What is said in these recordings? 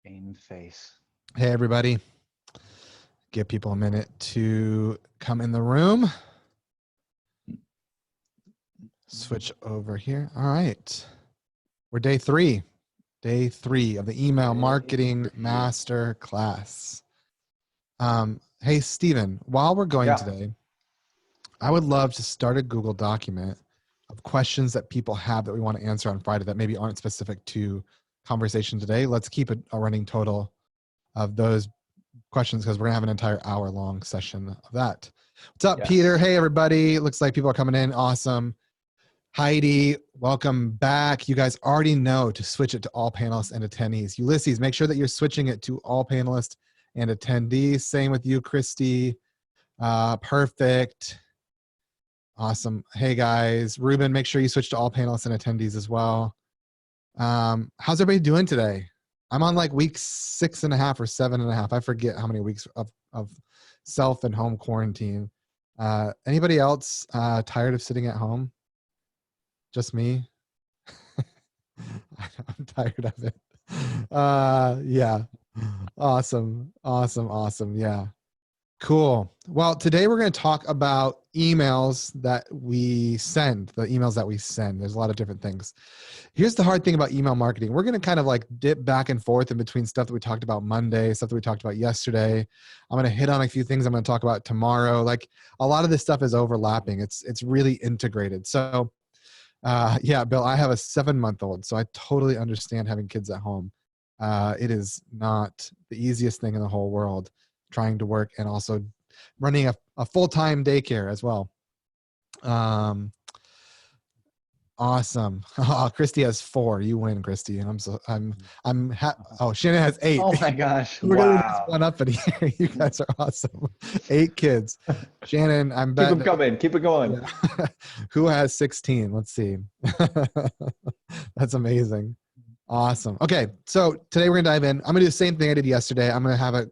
Game face. Hey, everybody. Give people a minute to come in the room. Switch over here. All right. We're day three of the email marketing master class. Hey, Steven, while we're going today, I would love to start a Google document of questions that people have that we want to answer on Friday that maybe aren't specific to conversation today. Let's keep a running total of those questions because we're gonna have an entire hour-long session of that. What's up, Peter? Hey, everybody. Looks like people are coming in. Awesome. Heidi, welcome back. You guys already know to switch it to all panelists and attendees. Ulysses, make sure that you're switching it to all panelists and attendees. Same with you, Christy. Perfect. Awesome. Hey, guys. Ruben, make sure you switch to all panelists and attendees as well. How's everybody doing today? I'm on like week 6.5 or 7.5. I forget how many weeks of self and home quarantine. Anybody else tired of sitting at home? Just me? I'm tired of it. Yeah. Awesome. Yeah. Cool. Well, today we're going to talk about emails that we send, the emails that we send. There's a lot of different things. Here's the hard thing about email marketing. We're going to kind of like dip back and forth in between stuff that we talked about Monday, stuff that we talked about yesterday. I'm going to hit on a few things I'm going to talk about tomorrow. Like a lot of this stuff is overlapping. It's really integrated. So yeah, Bill, I have a 7-month-old, so I totally understand having kids at home. It is not the easiest thing in the whole world, trying to work and also running a full-time daycare as well. Awesome. Oh, Christy has 4. You win, Christy. And oh, Shannon has 8. Oh my gosh. We're gonna do one up in here. You guys are awesome. 8 kids. Shannon, I'm betting. Keep them coming. Keep it going. Yeah. Who has 16? Let's see. That's amazing. Awesome. Okay, so today we're gonna dive in. I'm gonna do the same thing I did yesterday. I'm gonna have a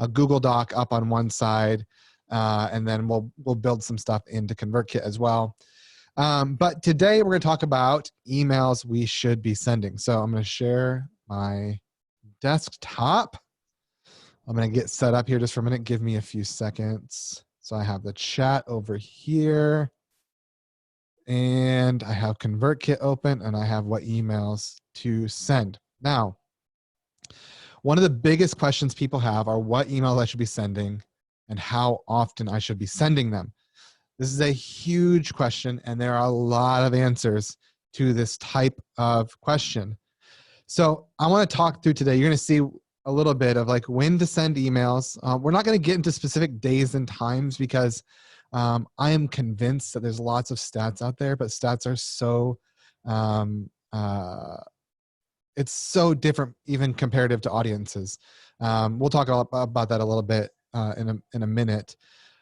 Google Doc up on one side, and then we'll build some stuff into ConvertKit as well. But today we're going to talk about emails we should be sending. So I'm going to share my desktop. I'm going to get set up here just for a minute. Give me a few seconds. So I have the chat over here. And I have ConvertKit open, and I have what emails to send. Now, one of the biggest questions people have are what emails I should be sending and how often I should be sending them. This is a huge question, and there are a lot of answers to this type of question. So I want to talk through today. You're going to see a little bit of like when to send emails. We're not going to get into specific days and times because I am convinced that there's lots of stats out there, but stats are so, it's so different even comparative to audiences. We'll talk about that a little bit in a minute.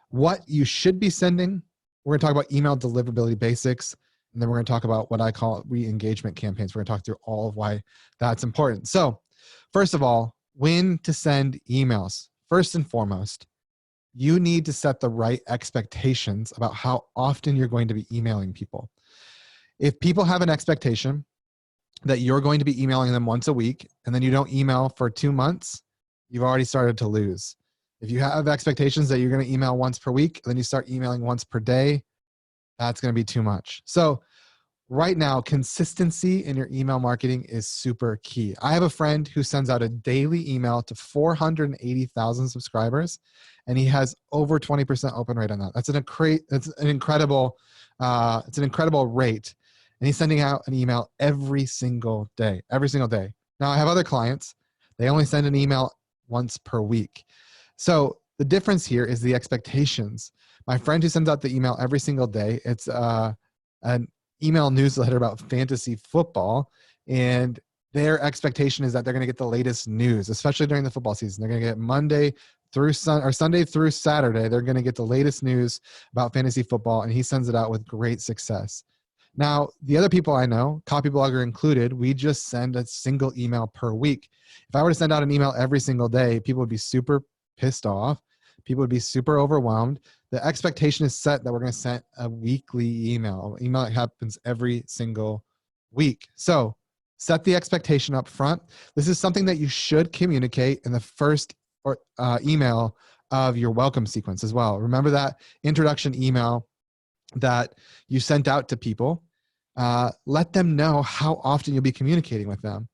What you should be sending. We're going to talk about email deliverability basics, and then we're going to talk about what I call re-engagement campaigns. We're going to talk through all of why that's important. So first of all, when to send emails. First and foremost, you need to set the right expectations about how often you're going to be emailing people. If people have an expectation that you're going to be emailing them once a week, and then you don't email for 2 months, you've already started to lose. If you have expectations that you're going to email once per week, then you start emailing once per day, that's going to be too much. So right now, consistency in your email marketing is super key. I have a friend who sends out a daily email to 480,000 subscribers, and he has over 20% open rate on that. That's an incredible rate. And he's sending out an email every single day. Now I have other clients. They only send an email once per week. So the difference here is the expectations. My friend who sends out the email every single day, it's an email newsletter about fantasy football, and their expectation is that they're going to get the latest news, especially during the football season. They're going to get Sunday through Saturday. They're going to get the latest news about fantasy football, and he sends it out with great success. Now, the other people I know, Copyblogger included, we just send a single email per week. If I were to send out an email every single day, people would be super pissed off. People would be super overwhelmed. The expectation is set that we're going to send a weekly email that happens every single week. So set the expectation up front. This is something that you should communicate in the first email of your welcome sequence as well. Remember that introduction email that you sent out to people. Let them know how often you'll be communicating with them,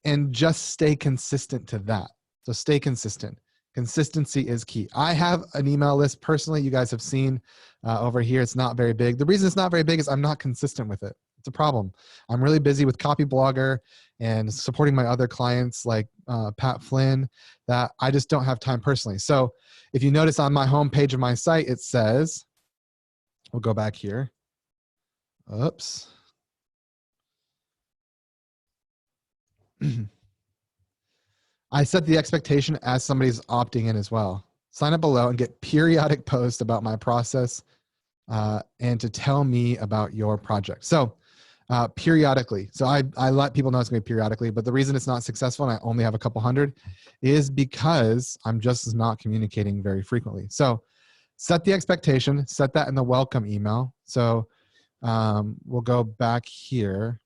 and just stay consistent to that. So stay consistent. Consistency is key. I have an email list personally. You guys have seen over here. It's not very big. The reason it's not very big is I'm not consistent with it. It's a problem. I'm really busy with Copyblogger and supporting my other clients like Pat Flynn, that I just don't have time personally. So if you notice on my homepage of my site, it says, we'll go back here. Oops. I set the expectation as somebody's opting in as well. Sign up below and get periodic posts about my process and to tell me about your project. So periodically. So I let people know it's going to be periodically, but the reason it's not successful and I only have a couple hundred is because I'm just not communicating very frequently. So set the expectation, set that in the welcome email. So we'll go back here.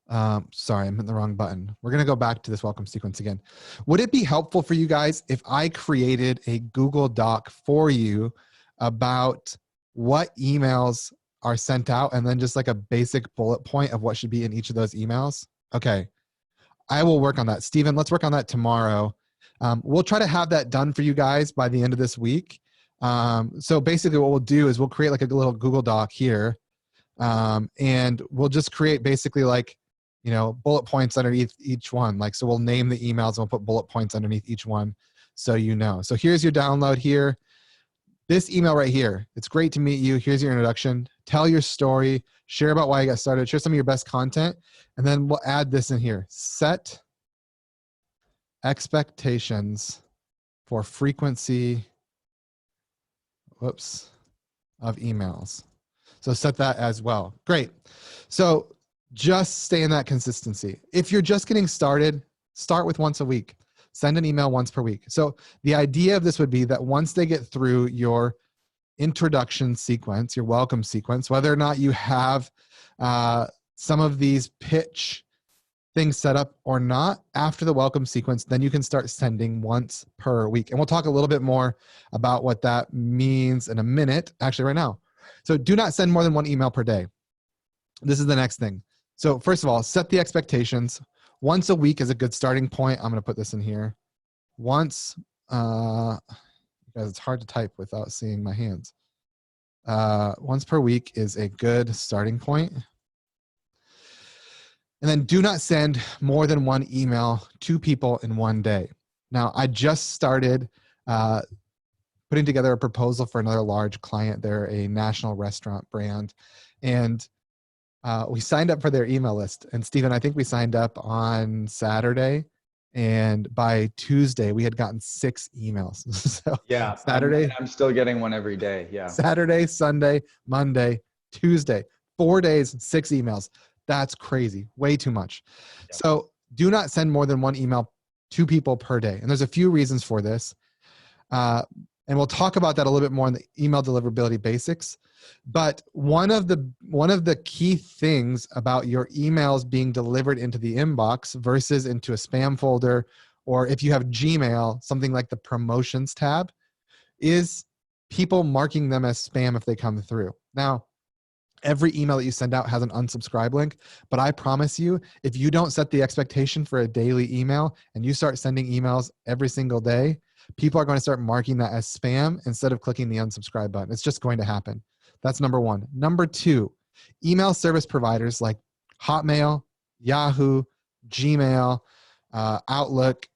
Sorry, I'm hitting the wrong button. We're going to go back to this welcome sequence again. Would it be helpful for you guys if I created a Google Doc for you about what emails are sent out and then just like a basic bullet point of what should be in each of those emails? Okay, I will work on that. Stephen, let's work on that tomorrow. We'll try to have that done for you guys by the end of this week. So basically what we'll do is we'll create like a little Google Doc here, and we'll just create basically like, you know, bullet points underneath each one. Like, so we'll name the emails and we'll put bullet points underneath each one so you know. So here's your download here. This email right here, it's great to meet you. Here's your introduction. Tell your story, share about why you got started, share some of your best content, and then we'll add this in here. Set expectations for frequency, of emails. So set that as well. Great. So just stay in that consistency. If you're just getting started, start with once a week. Send an email once per week. So the idea of this would be that once they get through your introduction sequence, your welcome sequence, whether or not you have some of these pitch things set up or not, after the welcome sequence, then you can start sending once per week. And we'll talk a little bit more about what that means in a minute, actually right now. So do not send more than one email per day. This is the next thing. So first of all, set the expectations. Once a week is a good starting point. I'm going to put this in here. Once, guys, it's hard to type without seeing my hands. Once per week is a good starting point. And then do not send more than one email to people in one day. Now, I just started putting together a proposal for another large client. They're a national restaurant brand. And we signed up for their email list. And Stephen, I think we signed up on Saturday. And by Tuesday, we had gotten 6 emails. So Yeah. Saturday. I'm still getting one every day. Yeah. Saturday, Sunday, Monday, Tuesday, 4 days, 6 emails. That's crazy. Way too much. Yeah. So do not send more than one email to people per day. And there's a few reasons for this. And we'll talk about that a little bit more in the email deliverability basics. But one of the key things about your emails being delivered into the inbox versus into a spam folder, or if you have Gmail, something like the promotions tab, is people marking them as spam if they come through. Now, every email that you send out has an unsubscribe link, but I promise you, if you don't set the expectation for a daily email and you start sending emails every single day, people are going to start marking that as spam instead of clicking the unsubscribe button. It's just going to happen. That's number one. Number two, email service providers like Hotmail, Yahoo, Gmail, Outlook,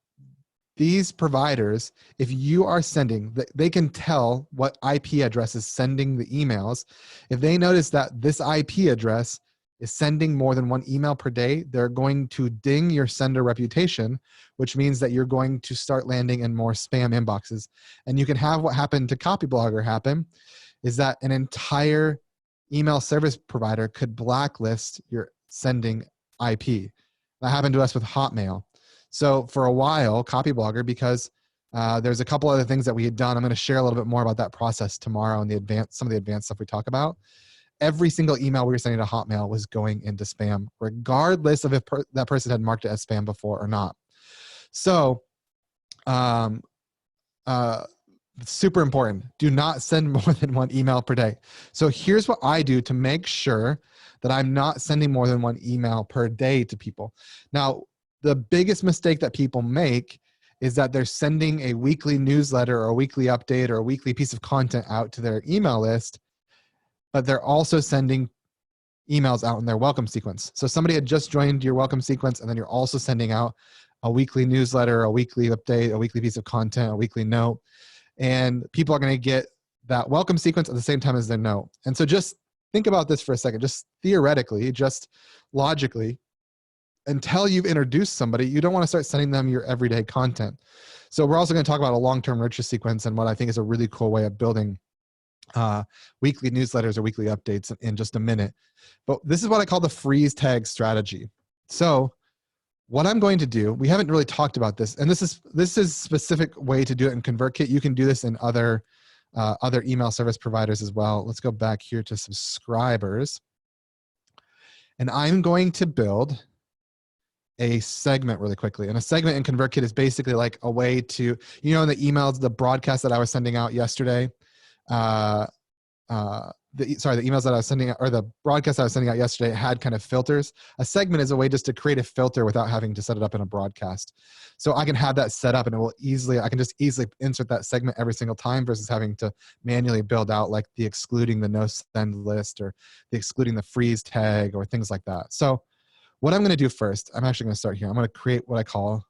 these providers, if you are sending, they can tell what IP address is sending the emails. If they notice that this IP address is sending more than one email per day, they're going to ding your sender reputation, which means that you're going to start landing in more spam inboxes. And you can have what happened to Copyblogger happen, is that an entire email service provider could blacklist your sending IP. That happened to us with Hotmail. So for a while, Copyblogger, because there's a couple other things that we had done. I'm going to share a little bit more about that process tomorrow and some of the advanced stuff we talk about. every single email we were sending to Hotmail was going into spam, regardless of if that person had marked it as spam before or not. So, super important. Do not send more than one email per day. So here's what I do to make sure that I'm not sending more than one email per day to people. Now, the biggest mistake that people make is that they're sending a weekly newsletter or a weekly update or a weekly piece of content out to their email list, but they're also sending emails out in their welcome sequence. So somebody had just joined your welcome sequence, and then you're also sending out a weekly newsletter, a weekly update, a weekly piece of content, a weekly note, and people are going to get that welcome sequence at the same time as their note. And so just think about this for a second, just theoretically, just logically. Until you've introduced somebody, you don't want to start sending them your everyday content. So we're also going to talk about a long-term nurture sequence and what I think is a really cool way of building weekly newsletters or weekly updates in just a minute. But this is what I call the freeze tag strategy. So what I'm going to do, we haven't really talked about this, and this is a specific way to do it in ConvertKit. You can do this in other email service providers as well. Let's go back here to subscribers. And I'm going to build a segment really quickly. And a segment in ConvertKit is basically like a way to, in the emails, the broadcast that I was sending out yesterday, the emails that I was sending out, or the broadcast I was sending out yesterday had kind of filters. A segment is a way just to create a filter without having to set it up in a broadcast. So I can have that set up, and I can just easily insert that segment every single time versus having to manually build out like the excluding the no send list or the excluding the freeze tag or things like that. So what I'm going to do first, I'm actually going to start here. I'm going to create what I call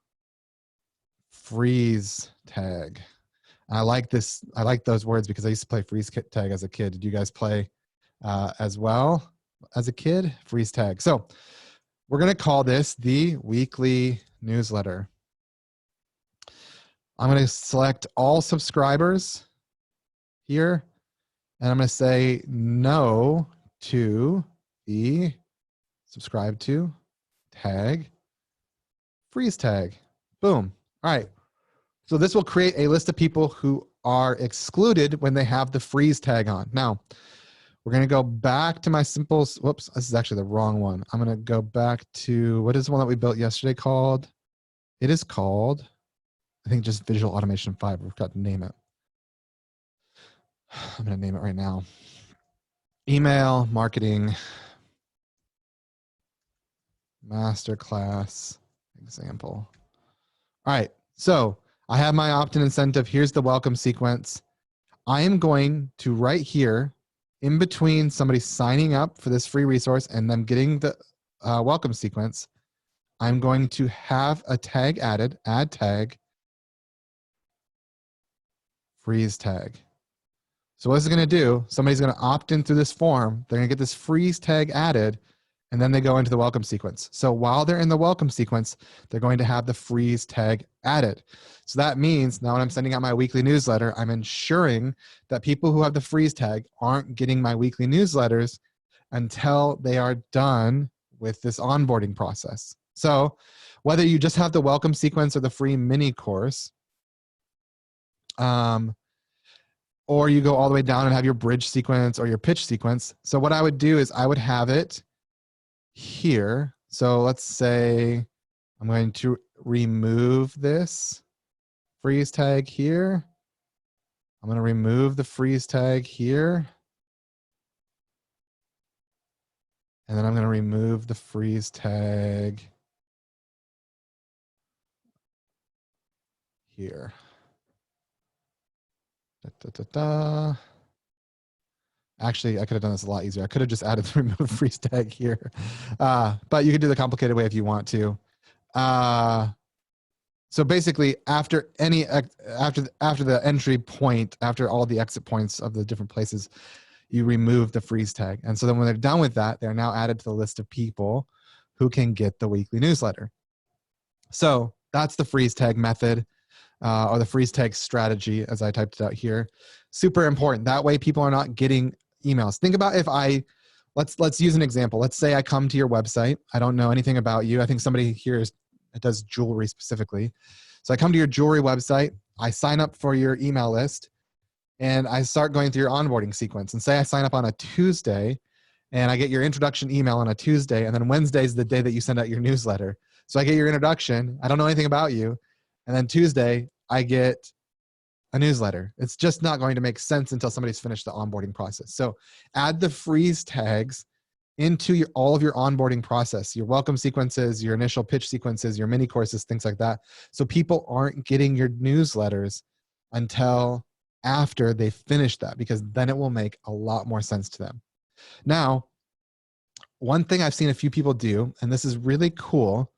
freeze tag. I like this. I like those words because I used to play freeze tag as a kid. Did you guys play as well as a kid? Freeze tag. So we're going to call this the weekly newsletter. I'm going to select all subscribers here, and I'm going to say no to the subscribe to tag, freeze tag. Boom. All right. So this will create a list of people who are excluded when they have the freeze tag on. Now, we're going to go back to my simple, whoops, this is actually the wrong one. I'm going to go back to, what is the one that we built yesterday called? It is called, I think just Visual Automation 5. We've got to name it. I'm going to name it right now. Email Marketing Masterclass example. All right, so I have my opt-in incentive. Here's the welcome sequence. I am going to right here, in between somebody signing up for this free resource and them getting the welcome sequence, I'm going to have a tag added, add tag, freeze tag. So what is it going to do? Somebody's going to opt in through this form. They're going to get this freeze tag added, and then they go into the welcome sequence. So while they're in the welcome sequence, they're going to have the freeze tag added. So that means now when I'm sending out my weekly newsletter, I'm ensuring that people who have the freeze tag aren't getting my weekly newsletters until they are done with this onboarding process. So whether you just have the welcome sequence or the free mini course, or you go all the way down and have your bridge sequence or your pitch sequence. So what I would do is I would have it here. So let's say I'm going to remove this freeze tag here. I'm going to remove the freeze tag here. And then I'm going to remove the freeze tag here. Actually, I could have done this a lot easier. I could have just added the remove freeze tag here. But you can do the complicated way if you want to. So basically, after the entry point, after all the exit points of the different places, you remove the freeze tag. And so then when they're done with that, they're now added to the list of people who can get the weekly newsletter. So that's the freeze tag method. Or the freeze tag strategy, as I typed it out here. Super important. That way people are not getting emails. Think about if let's use an example. Let's say I come to your website. I don't know anything about you. I think somebody here does jewelry specifically. So I come to your jewelry website. I sign up for your email list, and I start going through your onboarding sequence. And say I sign up on a Tuesday. and I get your introduction email on a Tuesday, and then Wednesday is the day that you send out your newsletter. So I get your introduction. I don't know anything about you. And then Tuesday, I get a newsletter. It's just not going to make sense until somebody's finished the onboarding process. So add the freeze tags into all of your onboarding process, your welcome sequences, your initial pitch sequences, your mini courses, things like that. So people aren't getting your newsletters until after they finish that, because then it will make a lot more sense to them. Now, one thing I've seen a few people do, and this is really cool,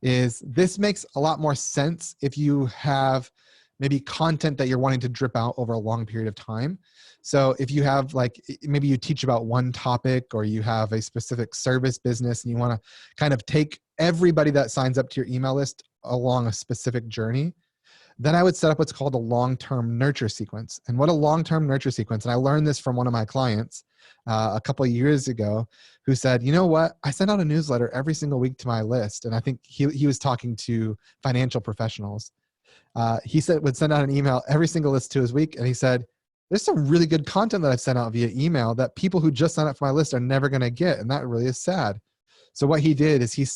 is this makes a lot more sense if you have maybe content that you're wanting to drip out over a long period of time. So if you have, like, maybe you teach about one topic, or you have a specific service business and you want to kind of take everybody that signs up to your email list along a specific journey, then I would set up what's called a long-term nurture sequence. And what a long-term nurture sequence, and I learned this from one of my clients a couple of years ago, who said, you know what, I send out a newsletter every single week to my list. And I think he was talking to financial professionals. He said would send out an email every single list to his week. And he said, there's some really good content that I've sent out via email that people who just sign up for my list are never going to get. And that really is sad. So what he did is he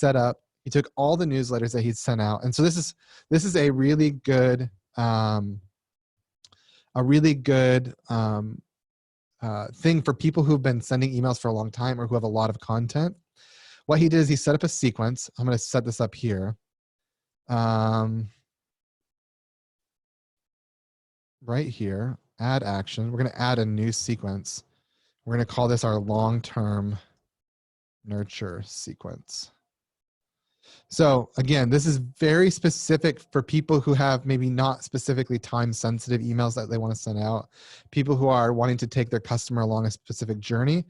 took all the newsletters that he'd sent out. And so this is a really good, thing for people who've been sending emails for a long time or who have a lot of content. What he did is he set up a sequence. I'm going to set this up here. Right here, add action. We're going to add a new sequence. We're going to call this our long-term nurture sequence. So again, this is very specific for people who have maybe not specifically time-sensitive emails that they want to send out, people who are wanting to take their customer along a specific journey.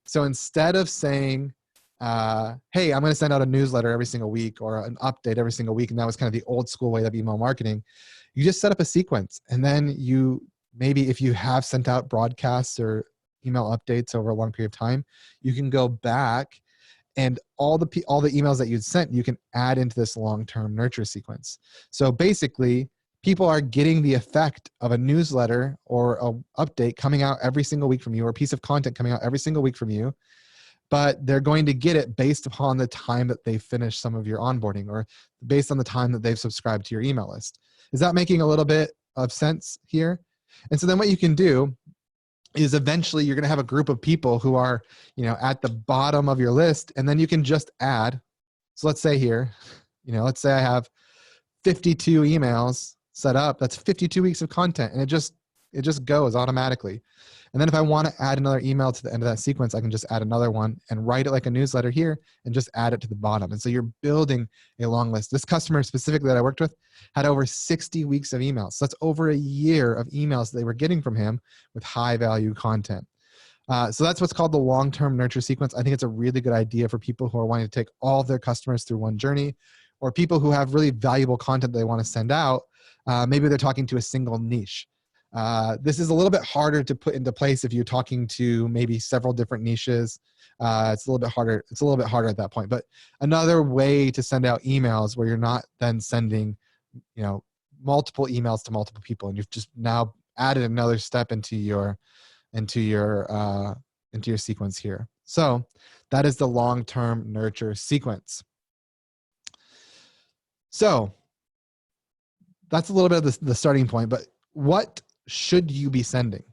So instead of saying, hey, I'm going to send out a newsletter every single week or an update every single week, and that was kind of the old school way of email marketing, you just set up a sequence. And then you, maybe if you have sent out broadcasts or email updates over a long period of time, you can go back and all the emails that you'd sent, you can add into this long-term nurture sequence. So basically, people are getting the effect of a newsletter or an update coming out every single week from you, or a piece of content coming out every single week from you, but they're going to get it based upon the time that they finish some of your onboarding, or based on the time that they've subscribed to your email list. Is that making a little bit of sense here? And so then what you can do is eventually you're going to have a group of people who are, at the bottom of your list, and then you can just add. So let's say here, let's say I have 52 emails set up. That's 52 weeks of content, and it just goes automatically. And then if I want to add another email to the end of that sequence, I can just add another one and write it like a newsletter here and just add it to the bottom. And so you're building a long list. This customer specifically that I worked with had over 60 weeks of emails. So that's over a year of emails they were getting from him with high value content. So that's what's called the long-term nurture sequence. I think it's a really good idea for people who are wanting to take all of their customers through one journey, or people who have really valuable content they want to send out. Maybe they're talking to a single niche. This is a little bit harder to put into place if you're talking to maybe several different niches. It's a little bit harder. It's a little bit harder at that point. But another way to send out emails where you're not then sending, multiple emails to multiple people, and you've just now added another step into your sequence here. So that is the long-term nurture sequence. So that's a little bit of the starting point, but what should you be sending?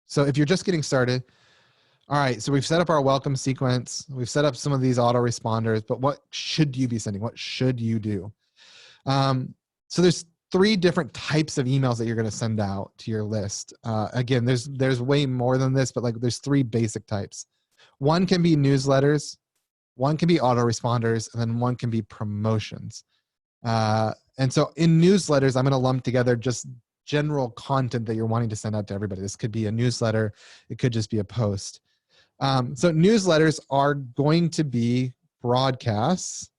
So if you're just getting started, all right, so we've set up our welcome sequence. We've set up some of these autoresponders, but what should you be sending? What should you do? So there's 3 different types of emails that you're going to send out to your list. Again, there's way more than this, but there's 3 basic types. One can be newsletters, one can be autoresponders, and then one can be promotions. And so in newsletters, I'm going to lump together just general content that you're wanting to send out to everybody. This could be a newsletter. It could just be a post. So newsletters are going to be broadcasts.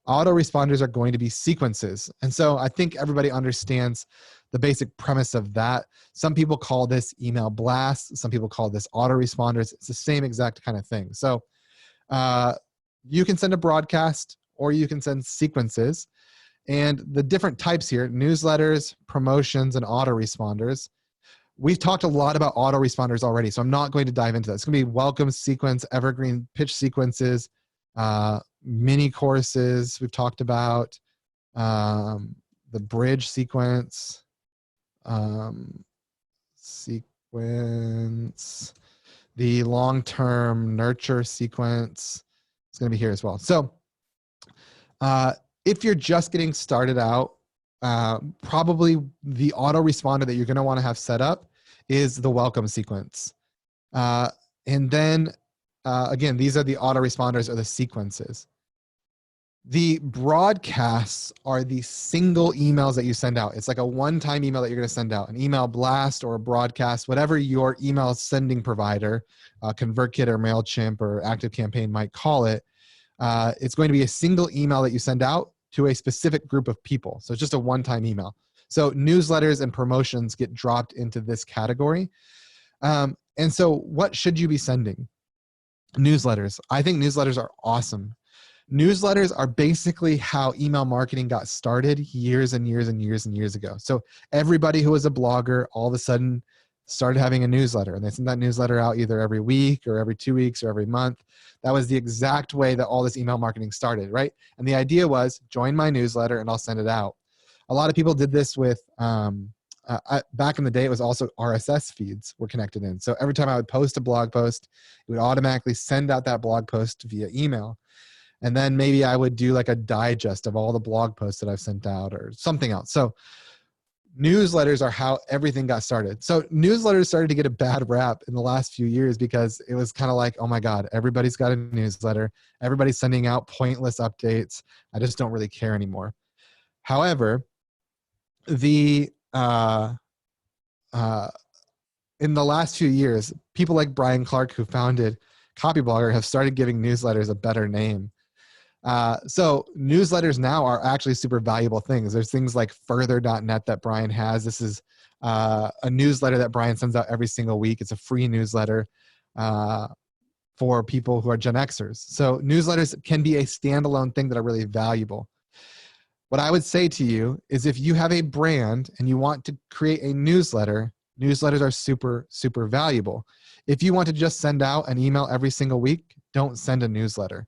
Autoresponders are going to be sequences. And so I think everybody understands the basic premise of that. Some people call this email blasts. Some people call this autoresponders. It's the same exact kind of thing. So you can send a broadcast or you can send sequences. And the different types here, newsletters, promotions, and autoresponders, We've talked a lot about autoresponders already, so I'm not going to dive into that. It's going to be welcome sequence, evergreen pitch sequences, mini courses. We've talked about the bridge sequence, the long-term nurture sequence. It's going to be here as well. So if you're just getting started out, probably the autoresponder that you're going to want to have set up is the welcome sequence. And then, again, these are the autoresponders or the sequences. The broadcasts are the single emails that you send out. It's like a one-time email that you're going to send out, an email blast or a broadcast, whatever your email sending provider, ConvertKit or MailChimp or ActiveCampaign might call it. It's going to be a single email that you send out to a specific group of people. So it's just a one-time email. So newsletters and promotions get dropped into this category. And so what should you be sending? Newsletters. I think newsletters are awesome. Newsletters are basically how email marketing got started years and years and years and years ago. So everybody who was a blogger all of a sudden started having a newsletter, and they sent that newsletter out either every week or every 2 weeks or every month. That was the exact way that all this email marketing started, right? And the idea was join my newsletter and I'll send it out. A lot of people did this with, back in the day, it was also RSS feeds were connected in. So every time I would post a blog post, it would automatically send out that blog post via email. And then maybe I would do like a digest of all the blog posts that I've sent out or something else. So newsletters are how everything got started. So newsletters started to get a bad rap in the last few years because it was kind of like, oh my God, everybody's got a newsletter. Everybody's sending out pointless updates. I just don't really care anymore. However, in the last few years, people like Brian Clark, who founded Copyblogger, have started giving newsletters a better name. So newsletters now are actually super valuable things. There's things like further.net that Brian has. This is a newsletter that Brian sends out every single week. It's a free newsletter for people who are Gen Xers. So newsletters can be a standalone thing that are really valuable. What I would say to you is if you have a brand and you want to create a newsletter, newsletters are super, super valuable. If you want to just send out an email every single week, don't send a newsletter.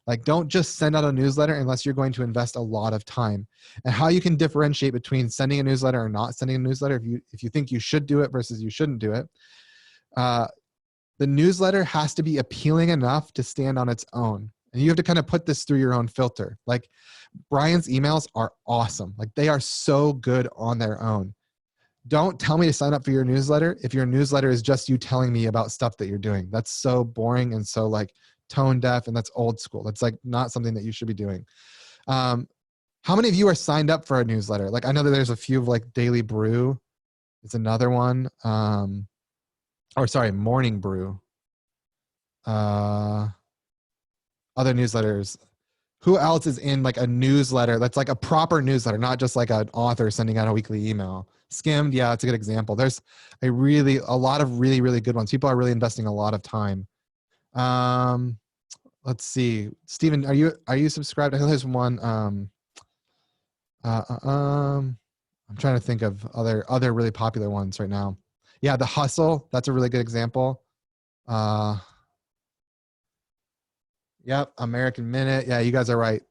Like, don't just send out a newsletter unless you're going to invest a lot of time. And how you can differentiate between sending a newsletter or not sending a newsletter, if you think you should do it versus you shouldn't do it, the newsletter has to be appealing enough to stand on its own. And you have to kind of put this through your own filter. Like, Brian's emails are awesome. Like, they are so good on their own. Don't tell me to sign up for your newsletter if your newsletter is just you telling me about stuff that you're doing. That's so boring and so like tone deaf, and that's old school. That's like not something that you should be doing. How many of you are signed up for a newsletter? Like, I know that there's a few of like Daily Brew. It's another one. Or sorry, Morning Brew. Other newsletters. Who else is in like a newsletter that's like a proper newsletter, not just like an author sending out a weekly email? Skimmed, yeah, it's a good example. There's a lot of really, really good ones. People are really investing a lot of time. Let's see. Stephen, are you subscribed? I know there's one. I'm trying to think of other really popular ones right now. Yeah, The Hustle. That's a really good example. Yep, American Minute. Yeah, you guys are right.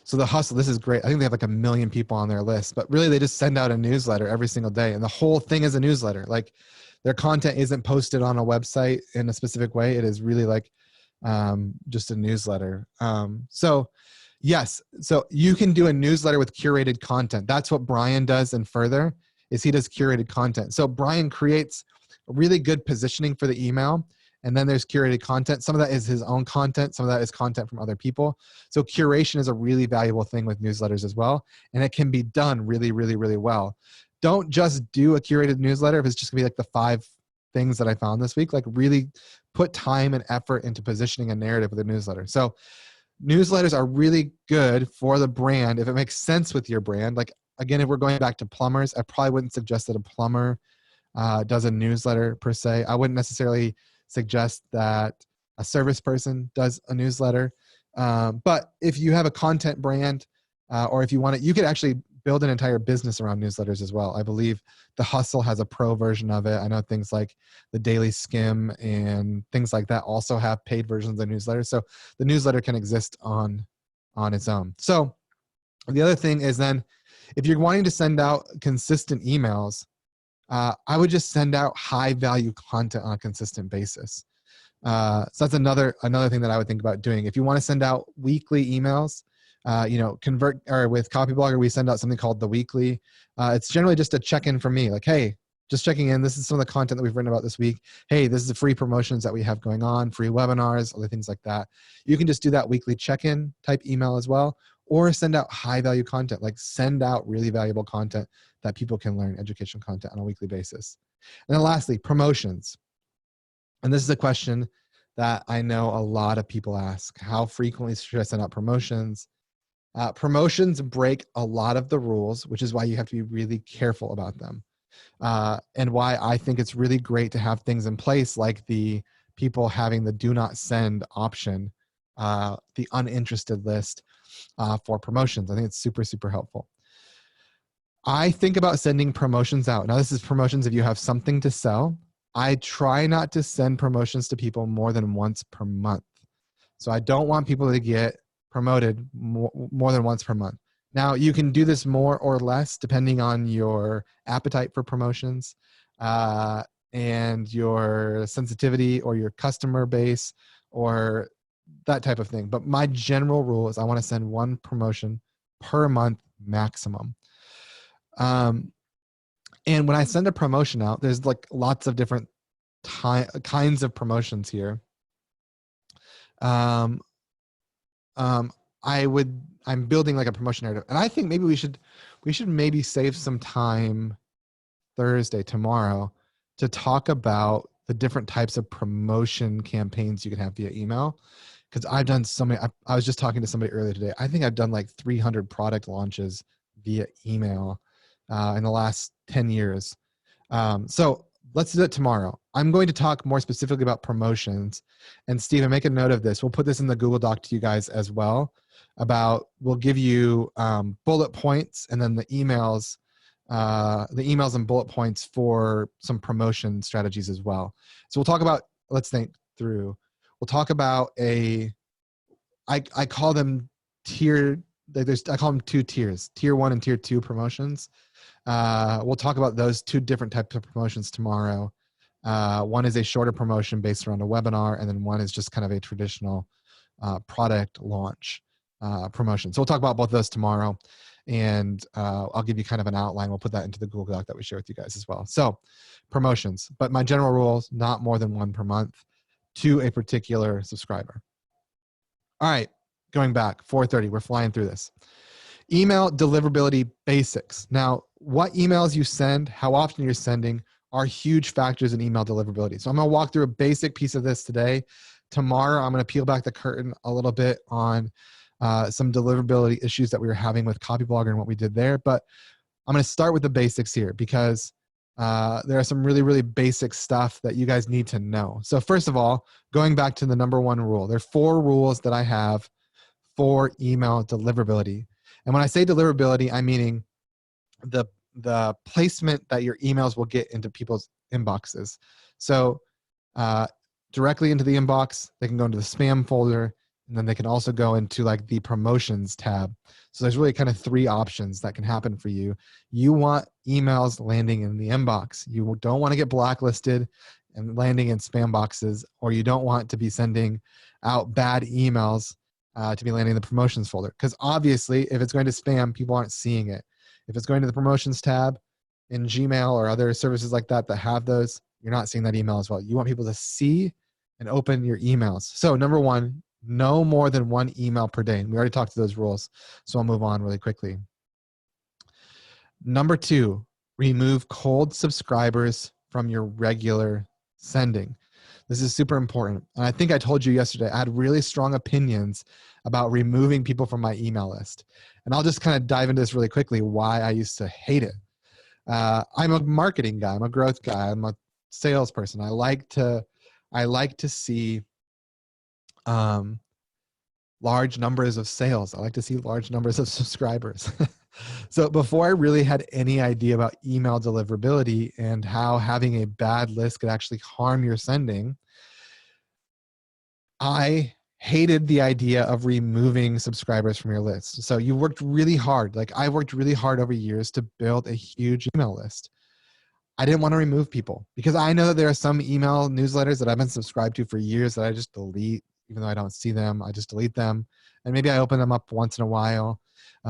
So The Hustle, this is great. I think they have like 1 million people on their list, but really they just send out a newsletter every single day. And the whole thing is a newsletter. Like, their content isn't posted on a website in a specific way. It is really like just a newsletter. So yes, so you can do a newsletter with curated content. That's what Brian does. And further is he does curated content. So Brian creates really good positioning for the email. And then there's curated content. Some of that is his own content. Some of that is content from other people. So curation is a really valuable thing with newsletters as well. And it can be done really, really, really well. Don't just do a curated newsletter if it's just gonna be like the 5 things that I found this week. Like, really put time and effort into positioning a narrative with a newsletter. So newsletters are really good for the brand if it makes sense with your brand. Like, again, if we're going back to plumbers, I probably wouldn't suggest that a plumber does a newsletter per se. I wouldn't necessarily suggest that a service person does a newsletter. But if you have a content brand or if you want it, you could actually build an entire business around newsletters as well. I believe The Hustle has a pro version of it. I know things like the Daily Skim and things like that also have paid versions of newsletters. So the newsletter can exist on its own. So the other thing is then, if you're wanting to send out consistent emails, I would just send out high value content on a consistent basis. So that's another thing that I would think about doing. If you want to send out weekly emails, convert or with Copyblogger, we send out something called the weekly. It's generally just a check-in from me, like, hey, just checking in. This is some of the content that we've written about this week. Hey, this is the free promotions that we have going on, free webinars, other things like that. You can just do that weekly check-in type email as well, or send out high value content, like send out really valuable content that people can learn, educational content on a weekly basis. And then lastly, promotions. And this is a question that I know a lot of people ask. How frequently should I send out promotions? Promotions break a lot of the rules, which is why you have to be really careful about them. And why I think it's really great to have things in place like the people having the do not send option, the uninterested list for promotions. I think it's super, super helpful. I think about sending promotions out. Now, this is promotions if you have something to sell. I try not to send promotions to people more than once per month. So I don't want people to get promoted more than once per month. Now, you can do this more or less depending on your appetite for promotions and your sensitivity or your customer base or that type of thing. But my general rule is I want to send one promotion per month maximum. And when I send a promotion out, there's like lots of different kinds of promotions here. I'm building like a promotion narrative, and I think maybe we should maybe save some time Thursday, tomorrow, to talk about the different types of promotion campaigns you can have via email. Because I've done so many. I was just talking to somebody earlier today. I think I've done like 300 product launches via email in the last 10 years. So let's do it tomorrow. I'm going to talk more specifically about promotions. And Stephen, make a note of this. We'll put this in the Google Doc to you guys as well. We'll give you bullet points and then the emails and bullet points for some promotion strategies as well. So we'll talk about, let's think through. We'll talk about I call them I call them 2 tiers, tier 1 and tier 2 promotions. We'll talk about those 2 different types of promotions tomorrow. One is a shorter promotion based around a webinar, and then one is just kind of a traditional product launch promotion. So we'll talk about both of those tomorrow, and I'll give you kind of an outline. We'll put that into the Google Doc that we share with you guys as well. So promotions, but my general rule is not more than 1 per month to a particular subscriber. All right, going back, 4:30, we're flying through this. Email deliverability basics. Now, what emails you send, how often you're sending are huge factors in email deliverability. So I'm going to walk through a basic piece of this today. Tomorrow, I'm going to peel back the curtain a little bit on some deliverability issues that we were having with Copyblogger and what we did there. But I'm going to start with the basics here because there are some really, really basic stuff that you guys need to know. So first of all, going back to the number 1 rule, there are 4 rules that I have for email deliverability. And when I say deliverability, I'm meaning the placement that your emails will get into people's inboxes. So directly into the inbox, they can go into the spam folder, and then they can also go into like the promotions tab. So there's really kind of 3 options that can happen for you. You want emails landing in the inbox. You don't want to get blacklisted and landing in spam boxes, or you don't want to be sending out bad emails to be landing in the promotions folder. Because obviously, if it's going to spam, people aren't seeing it. If it's going to the promotions tab in Gmail or other services like that that have those, you're not seeing that email as well. You want people to see and open your emails. So number 1, no more than 1 email per day. And we already talked to those rules, so I'll move on really quickly. Number 2, remove cold subscribers from your regular sending. This is super important. And I think I told you yesterday, I had really strong opinions about removing people from my email list. And I'll just kind of dive into this really quickly, why I used to hate it. I'm a marketing guy. I'm a growth guy. I'm a salesperson. I like to see large numbers of sales. I like to see large numbers of subscribers. So before I really had any idea about email deliverability and how having a bad list could actually harm your sending, I hated the idea of removing subscribers from your list. So you worked really hard. Like I worked really hard over years to build a huge email list. I didn't want to remove people because I know that there are some email newsletters that I've been subscribed to for years that I just delete, even though I don't see them. I just delete them. And maybe I open them up once in a while.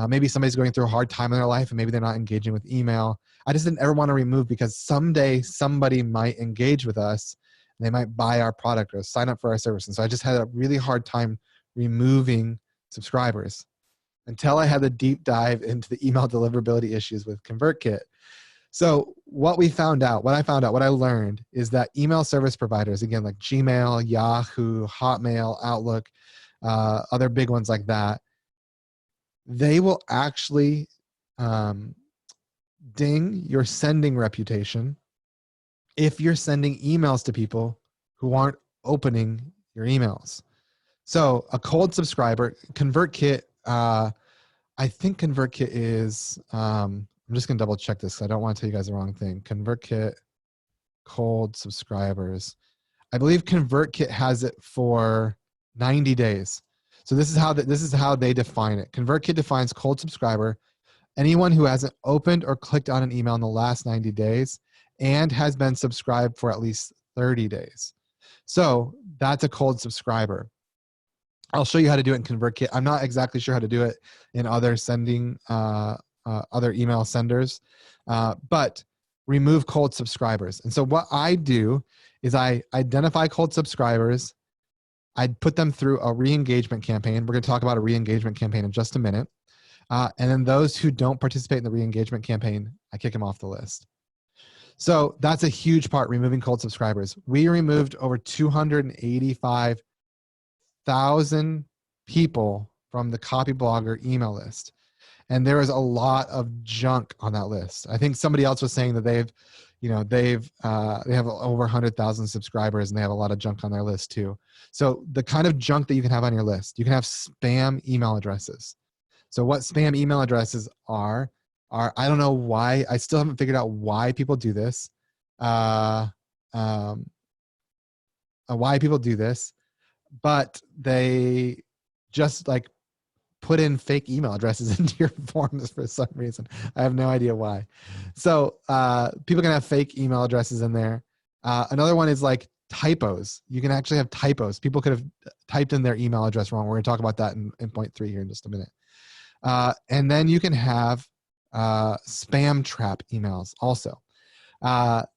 Maybe somebody's going through a hard time in their life and maybe they're not engaging with email. I just didn't ever want to remove because someday somebody might engage with us and they might buy our product or sign up for our service. And so I just had a really hard time removing subscribers until I had the deep dive into the email deliverability issues with ConvertKit. So what I learned is that email service providers, again, like Gmail, Yahoo, Hotmail, Outlook, other big ones like that, they will actually ding your sending reputation if you're sending emails to people who aren't opening your emails. So a cold subscriber, ConvertKit, I think ConvertKit is, I'm just going to double check this because I don't want to tell you guys the wrong thing. ConvertKit, cold subscribers. I believe ConvertKit has it for 90 days. So this is how they define it. ConvertKit defines cold subscriber, anyone who hasn't opened or clicked on an email in the last 90 days and has been subscribed for at least 30 days. So that's a cold subscriber. I'll show you how to do it in ConvertKit. I'm not exactly sure how to do it in other sending, other email senders, but remove cold subscribers. And so what I do is I identify cold subscribers. I'd put them through a re-engagement campaign. We're going to talk about a re-engagement campaign in just a minute. And then those who don't participate in the re-engagement campaign, I kick them off the list. So that's a huge part, removing cold subscribers. We removed over 285,000 people from the Copyblogger email list. And there is a lot of junk on that list. I think somebody else was saying that they have over 100,000 subscribers and they have a lot of junk on their list too. So the kind of junk that you can have on your list, you can have spam email addresses. So what spam email addresses are I don't know why, I still haven't figured out why people do this. Why people do this, but they just like put in fake email addresses into your forms for some reason. I have no idea why. So people can have fake email addresses in there. Another one is like typos. You can actually have typos. People could have typed in their email address wrong. We're going to talk about that in point 3 here in just a minute. And then you can have spam trap emails also.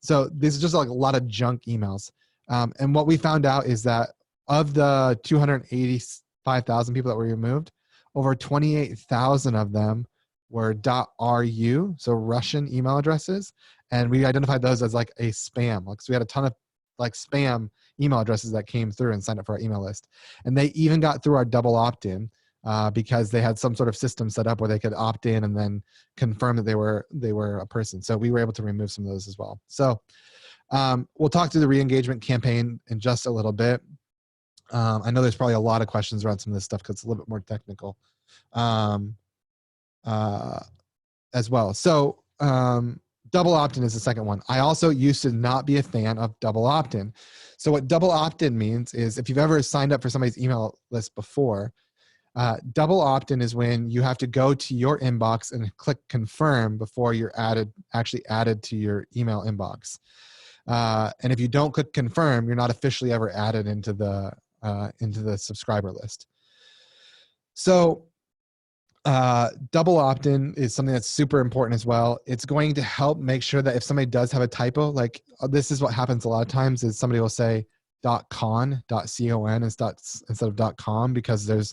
So this is just like a lot of junk emails. And what we found out is that of the 285,000 people that were removed, over 28,000 of them were .ru, so Russian email addresses, and we identified those as like a spam. Like, so we had a ton of like spam email addresses that came through and signed up for our email list, and they even got through our double opt-in because they had some sort of system set up where they could opt in and then confirm that they were a person. So we were able to remove some of those as well. So we'll talk through the re-engagement campaign in just a little bit. I know there's probably a lot of questions around some of this stuff because it's a little bit more technical as well. So double opt-in is the second one. I also used to not be a fan of double opt-in. So what double opt-in means is if you've ever signed up for somebody's email list before, double opt-in is when you have to go to your inbox and click confirm before you're actually added to your email inbox. And if you don't click confirm, you're not officially ever added into the subscriber list. So double opt-in is something that's super important as well. It's going to help make sure that if somebody does have a typo, like this is what happens a lot of times is somebody will say .con instead of .com because they're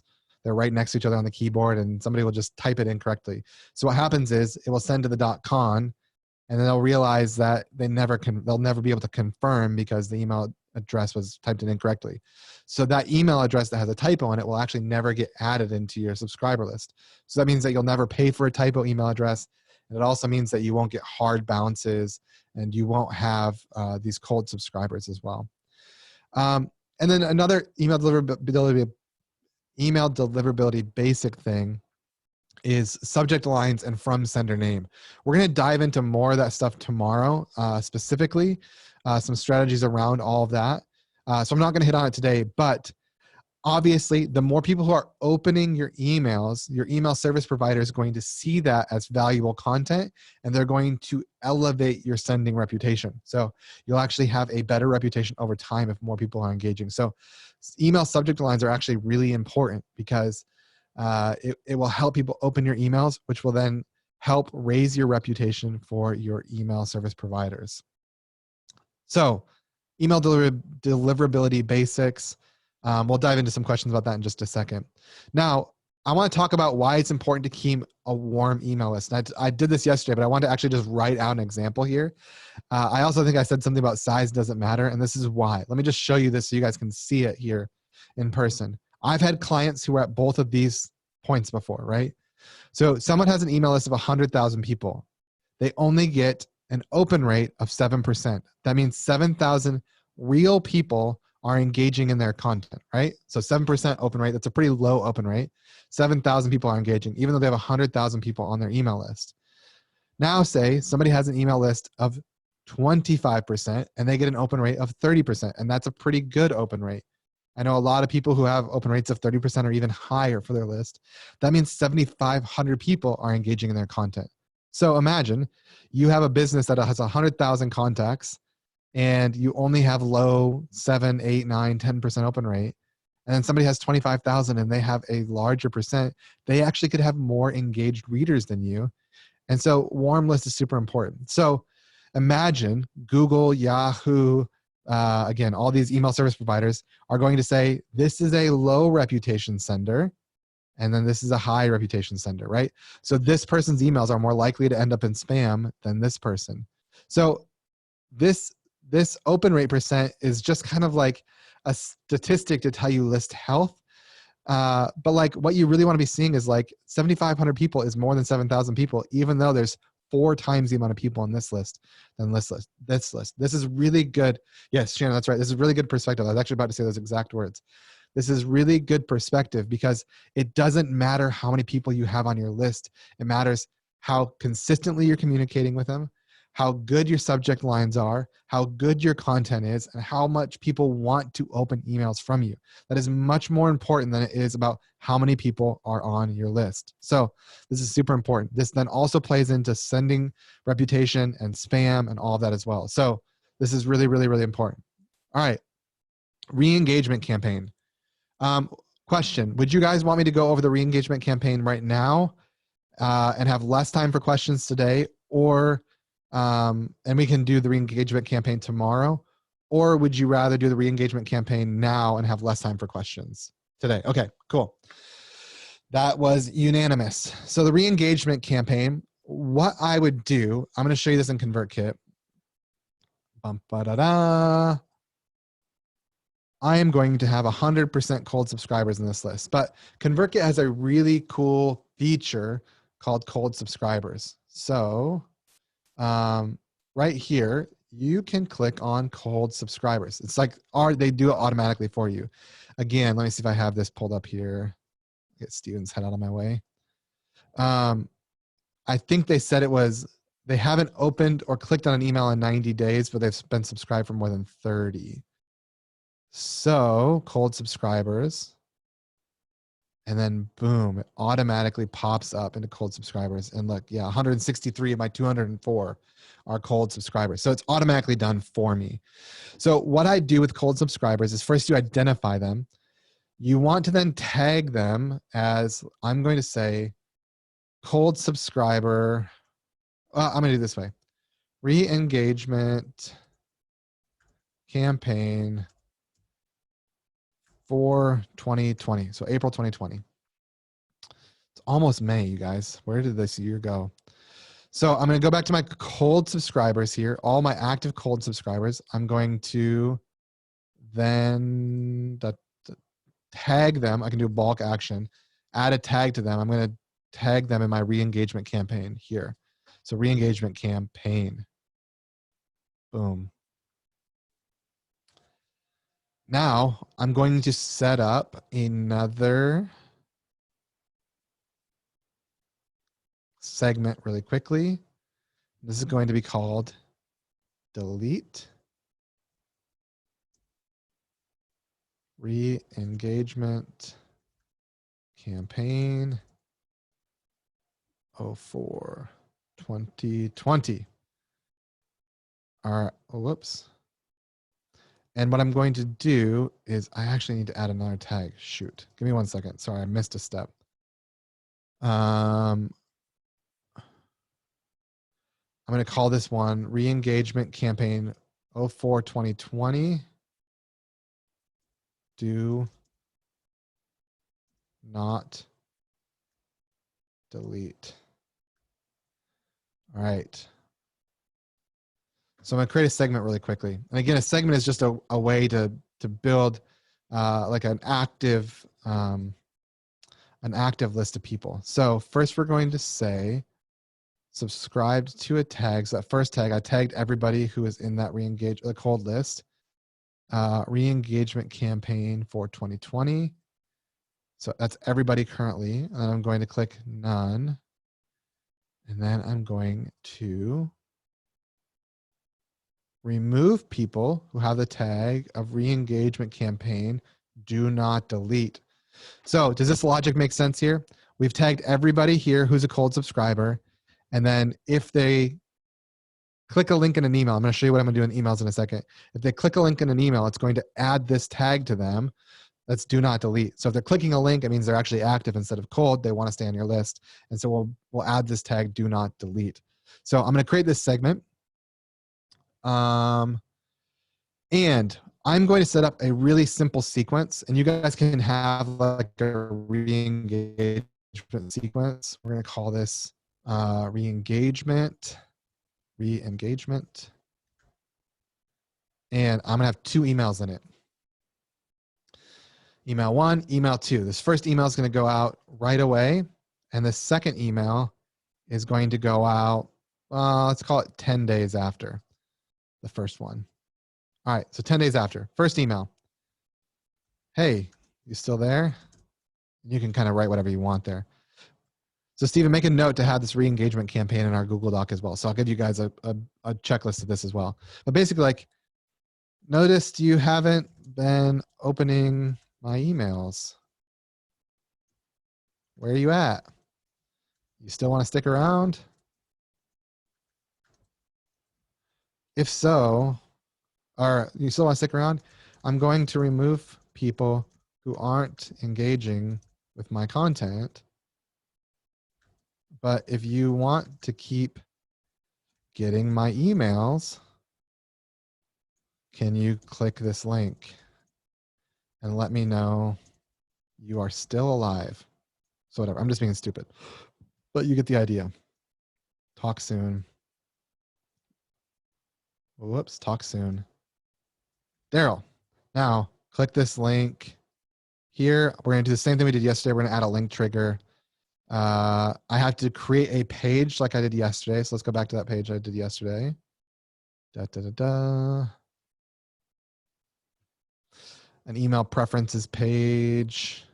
right next to each other on the keyboard and somebody will just type it incorrectly. So what happens is it will send to the .con and then they'll realize that they'll never be able to confirm because the email address was typed in incorrectly. So that email address that has a typo in it will actually never get added into your subscriber list. So that means that you'll never pay for a typo email address. And it also means that you won't get hard bounces and you won't have these cold subscribers as well. And then another email deliverability basic thing is subject lines and from sender name. We're going to dive into more of that stuff tomorrow, specifically some strategies around all of that. So I'm not going to hit on it today, but obviously the more people who are opening your emails, your email service provider is going to see that as valuable content, and they're going to elevate your sending reputation. So you'll actually have a better reputation over time if more people are engaging. So email subject lines are actually really important because it will help people open your emails, which will then help raise your reputation for your email service providers. So email deliverability basics. We'll dive into some questions about that in just a second. Now, I want to talk about why it's important to keep a warm email list. And I did this yesterday, but I want to actually just write out an example here. I also think I said something about size doesn't matter, and this is why. Let me just show you this so you guys can see it here in person. I've had clients who are at both of these points before, right? So someone has an email list of 100,000 people. They only get an open rate of 7%. That means 7,000 real people are engaging in their content, right? So 7% open rate, that's a pretty low open rate. 7,000 people are engaging, even though they have 100,000 people on their email list. Now say somebody has an email list of 25% and they get an open rate of 30%, and that's a pretty good open rate. I know a lot of people who have open rates of 30% or even higher for their list. That means 7,500 people are engaging in their content. So imagine you have a business that has 100,000 contacts and you only have low 7, 8, 9, 10% open rate. And then somebody has 25,000 and they have a larger percent. They actually could have more engaged readers than you. And so warm list is super important. So imagine Google, Yahoo, again, all these email service providers are going to say, this is a low reputation sender, and then this is a high reputation sender, right? So this person's emails are more likely to end up in spam than this person. So this open rate percent is just kind of like a statistic to tell you list health. But like what you really want to be seeing is like 7,500 people is more than 7,000 people, even though there's 4 times the amount of people on this list than this list. This is really good. Yes, Shannon, that's right. This is really good perspective. I was actually about to say those exact words. This is really good perspective because it doesn't matter how many people you have on your list. It matters how consistently you're communicating with them, how good your subject lines are, how good your content is, and how much people want to open emails from you. That is much more important than it is about how many people are on your list. So this is super important. This then also plays into sending reputation and spam and all of that as well. So this is really, really, really important. All right, re-engagement campaign. Question, would you guys want me to go over the re-engagement campaign right now and have less time for questions today, or and we can do the re-engagement campaign tomorrow, or would you rather do the re-engagement campaign now and have less time for questions today? Okay, cool. That was unanimous. So the re-engagement campaign, what I would do, I'm going to show you this in ConvertKit. Bum-ba-da-da. I am going to have 100% cold subscribers in this list, but ConvertKit has a really cool feature called cold subscribers. So right here, you can click on cold subscribers. It's like, they do it automatically for you. Again, let me see if I have this pulled up here. Get Steven's head out of my way. I think they said they haven't opened or clicked on an email in 90 days, but they've been subscribed for more than 30. So cold subscribers, and then boom, it automatically pops up into cold subscribers. And look, yeah, 163 of my 204 are cold subscribers. So it's automatically done for me. So what I do with cold subscribers is first you identify them. You want to then tag them as, I'm going to say, cold subscriber. I'm going to do it this way. Re-engagement campaign for 2020. So April 2020. It's almost May, you guys. Where did this year go? So I'm going to go back to my cold subscribers here, all my active cold subscribers. I'm going to then tag them. I can do a bulk action, add a tag to them. I'm going to tag them in my re-engagement campaign here. So re-engagement campaign. Boom. Now I'm going to set up another segment really quickly. This is going to be called delete re-engagement campaign 04 2020. All right, oh, whoops. And what I'm going to do is I actually need to add another tag. Shoot, give me 1 second. Sorry, I missed a step. I'm going to call this one re-engagement campaign 04 2020. Do not delete. All right. So I'm going to create a segment really quickly. And again, a segment is just a way to build like an active list of people. So first we're going to say subscribed to a tag. So that first tag, I tagged everybody who is in that re-engage, the cold list. Re-engagement campaign for 2020. So that's everybody currently. And I'm going to click none. And then I'm going to remove people who have the tag of re-engagement campaign, do not delete. So does this logic make sense here? We've tagged everybody here who's a cold subscriber. And then if they click a link in an email, I'm going to show you what I'm going to do in emails in a second. If they click a link in an email, it's going to add this tag to them. That's do not delete. So if they're clicking a link, it means they're actually active instead of cold. They want to stay on your list. And so we'll add this tag do not delete. So I'm going to create this segment. And I'm going to set up a really simple sequence, and you guys can have like a re-engagement sequence. We're going to call this re-engagement. And I'm going to have 2 emails in it. Email 1, email 2. This first email is going to go out right away. And the second email is going to go out, let's call it 10 days after the first one. All right, so 10 days after. First email. Hey, you still there? You can kind of write whatever you want there. So Stephen, make a note to have this re-engagement campaign in our Google Doc as well. So I'll give you guys a checklist of this as well. But basically, like, noticed you haven't been opening my emails. Where are you at? You still want to stick around? If so, or you still want to stick around, I'm going to remove people who aren't engaging with my content. But if you want to keep getting my emails, can you click this link and let me know you are still alive? So whatever, I'm just being stupid, but you get the idea. Talk soon. Whoops, talk soon. Daryl, now click this link here. We're gonna do the same thing we did yesterday. We're gonna add a link trigger. I have to create a page like I did yesterday. So let's go back to that page I did yesterday. An email preferences page.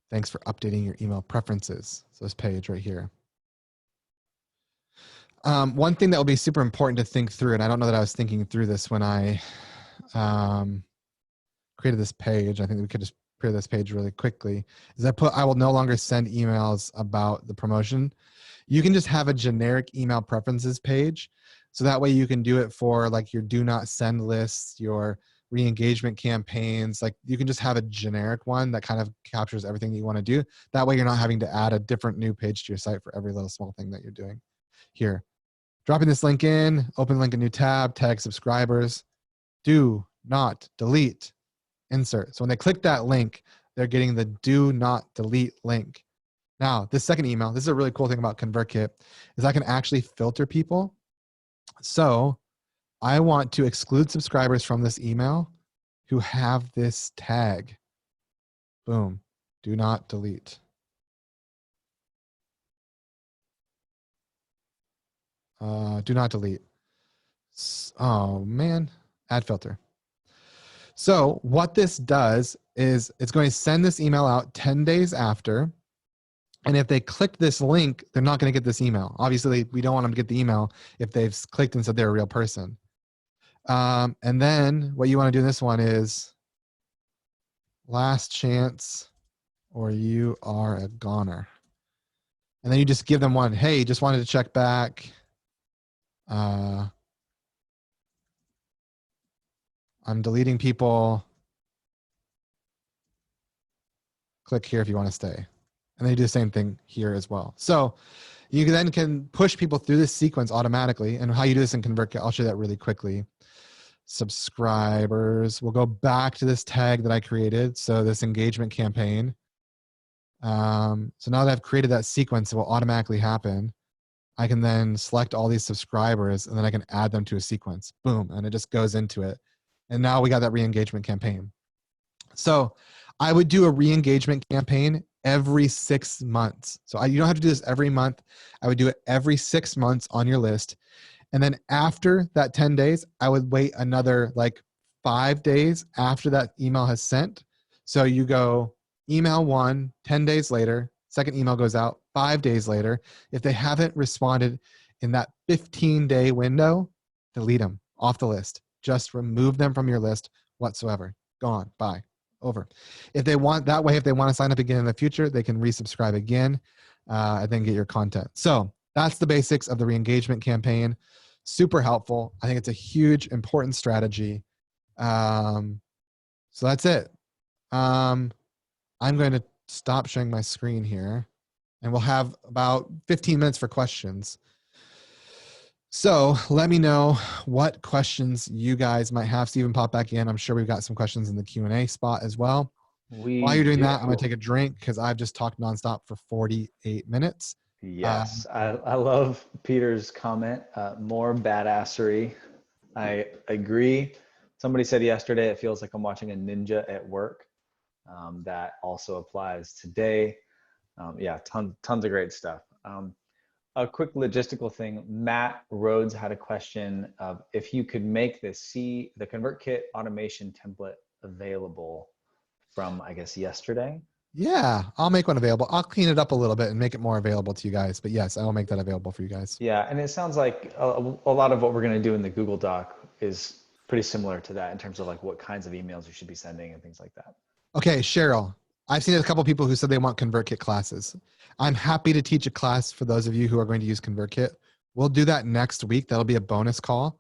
Thanks for updating your email preferences. So this page right here. One thing that will be super important to think through, and I don't know that I was thinking through this when I created this page. I think we could just clear this page really quickly, is I will no longer send emails about the promotion. You can just have a generic email preferences page. So that way you can do it for like your do not send lists, your re-engagement campaigns. Like you can just have a generic one that kind of captures everything that you want to do. That way you're not having to add a different new page to your site for every little small thing that you're doing. Here, dropping this link in, open link, a new tab, tag subscribers, do not delete, insert. So when they click that link, they're getting the do not delete link. Now, this second email, this is a really cool thing about ConvertKit, is I can actually filter people. So I want to exclude subscribers from this email who have this tag. Boom, do not delete. Do not delete. Oh man, add filter. So what this does is it's going to send this email out 10 days after. And if they click this link, they're not going to get this email. Obviously, we don't want them to get the email if they've clicked and said they're a real person. And then what you want to do in this one is last chance or you are a goner. And then you just give them one, hey, just wanted to check back. I'm deleting people. Click here if you want to stay. And then you do the same thing here as well. So you then can push people through this sequence automatically. And how you do this in ConvertKit, I'll show you that really quickly. Subscribers. We'll go back to this tag that I created. So this engagement campaign. So now that I've created that sequence, it will automatically happen. I can then select all these subscribers and then I can add them to a sequence. Boom. And it just goes into it. And now we got that re-engagement campaign. So I would do a re-engagement campaign every 6 months. So you don't have to do this every month. I would do it every 6 months on your list. And then after that 10 days, I would wait another like 5 days after that email has sent. So you go email 1, 10 days later, second email goes out 5 days later. If they haven't responded in that 15-day window, delete them off the list. Just remove them from your list whatsoever. Gone. Bye. Over. If they want that way, if they want to sign up again in the future, they can resubscribe again and then get your content. So that's the basics of the re-engagement campaign. Super helpful. I think it's a huge, important strategy. So that's it. I'm going to stop sharing my screen here and we'll have about 15 minutes for questions. So let me know what questions you guys might have. Stephen, pop back in. I'm sure we've got some questions in the Q&A spot as well. While you're doing that, I'm going to take a drink because I've just talked nonstop for 48 minutes. Yes, I love Peter's comment. More badassery. I agree. Somebody said yesterday, it feels like I'm watching a ninja at work. That also applies today. Yeah, tons of great stuff. A quick logistical thing. Matt Rhodes had a question of if you could make the ConvertKit automation template available from, I guess, yesterday. Yeah, I'll make one available. I'll clean it up a little bit and make it more available to you guys. But yes, I will make that available for you guys. Yeah, and it sounds like a lot of what we're going to do in the Google Doc is pretty similar to that in terms of like what kinds of emails you should be sending and things like that. Okay, Cheryl, I've seen a couple people who said they want ConvertKit classes. I'm happy to teach a class for those of you who are going to use ConvertKit. We'll do that next week. That'll be a bonus call.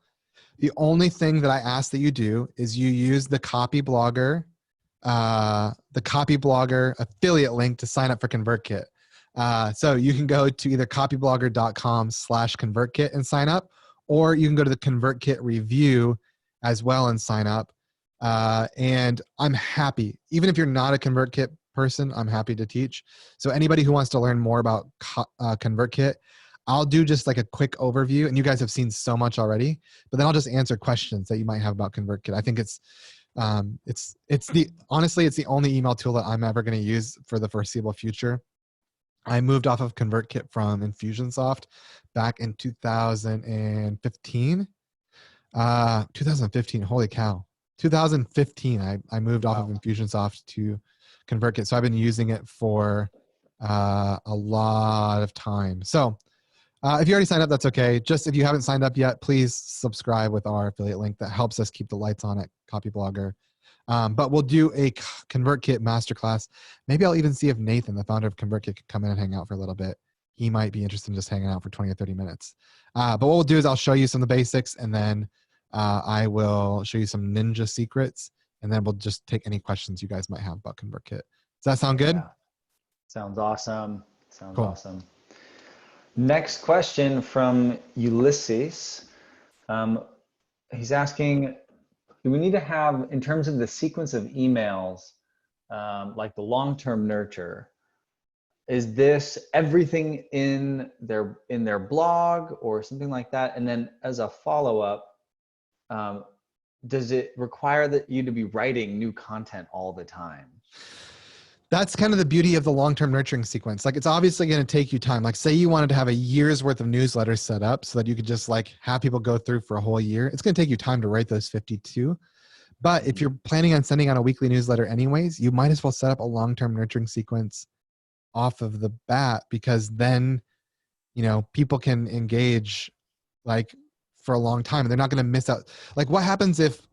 The only thing that I ask that you do is you use the Copyblogger affiliate link to sign up for ConvertKit. So you can go to either copyblogger.com/ConvertKit and sign up, or you can go to the ConvertKit review as well and sign up. And I'm happy, even if you're not a ConvertKit person, I'm happy to teach. So anybody who wants to learn more about ConvertKit, I'll do just like a quick overview, and you guys have seen so much already, but then I'll just answer questions that you might have about ConvertKit. I think honestly, it's the only email tool that I'm ever going to use for the foreseeable future. I moved off of ConvertKit from Infusionsoft back in 2015. 2015, holy cow. 2015, I moved off of Infusionsoft to ConvertKit. So I've been using it for a lot of time. So if you already signed up, that's okay. Just if you haven't signed up yet, please subscribe with our affiliate link. That helps us keep the lights on at Copyblogger. But we'll do a ConvertKit masterclass. Maybe I'll even see if Nathan, the founder of ConvertKit, could come in and hang out for a little bit. He might be interested in just hanging out for 20 or 30 minutes. But what we'll do is I'll show you some of the basics, and then I will show you some ninja secrets, and then we'll just take any questions you guys might have about ConvertKit. Does that sound good? Yeah. Sounds awesome. Sounds cool. Awesome. Next question from Ulysses. He's asking, do we need to have, in terms of the sequence of emails, like the long-term nurture, is this everything in their blog or something like that? And then as a follow-up, does it require that you to be writing new content all the time? That's kind of the beauty of the long-term nurturing sequence. Like, it's obviously going to take you time. Like, say you wanted to have a year's worth of newsletters set up so that you could just like have people go through for a whole year. It's going to take you time to write those 52. But if you're planning on sending out a weekly newsletter anyways, you might as well set up a long-term nurturing sequence off of the bat, because then, people can engage like for a long time and they're not going to miss out. Like what happens if,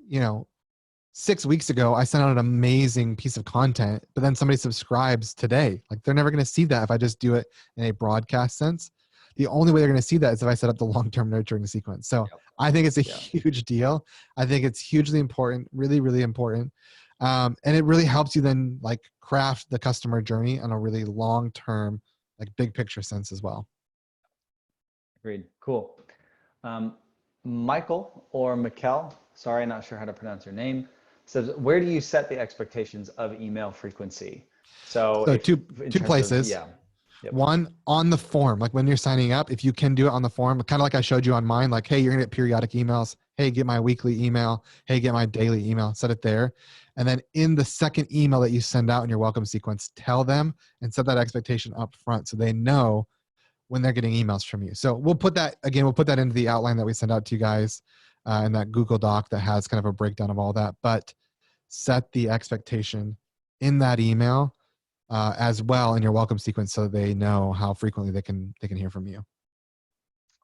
6 weeks ago, I sent out an amazing piece of content, but then somebody subscribes today. Like they're never going to see that if I just do it in a broadcast sense. The only way they're going to see that is if I set up the long-term nurturing sequence. So I think it's a huge deal. I think it's hugely important, really, really important. And it really helps you then like craft the customer journey on a really long-term, like big picture sense as well. Agreed. Cool. Michael or Mikkel, sorry, not sure how to pronounce your name, says, where do you set the expectations of email frequency? So two places. One, on the form, like when you're signing up, if you can do it on the form, kind of like I showed you on mine, like, hey, you're gonna get periodic emails. Hey, get my weekly email. Hey, get my daily email. Set it there. And then in the second email that you send out in your welcome sequence, tell them and set that expectation up front so they know when they're getting emails from you. So we'll put that into the outline that we send out to you guys in that Google Doc that has kind of a breakdown of all that. But set the expectation in that email as well in your welcome sequence so they know how frequently they can hear from you.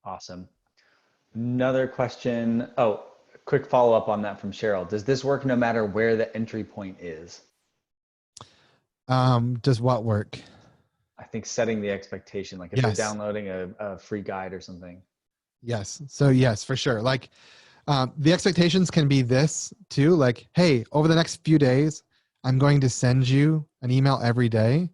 Awesome. Another question. Oh, quick follow-up on that from Cheryl. Does this work no matter where the entry point is? Does what work? I think setting the expectation, like if you're downloading a free guide or something. Yes. So yes, for sure. Like the expectations can be this too, like, hey, over the next few days, I'm going to send you an email every day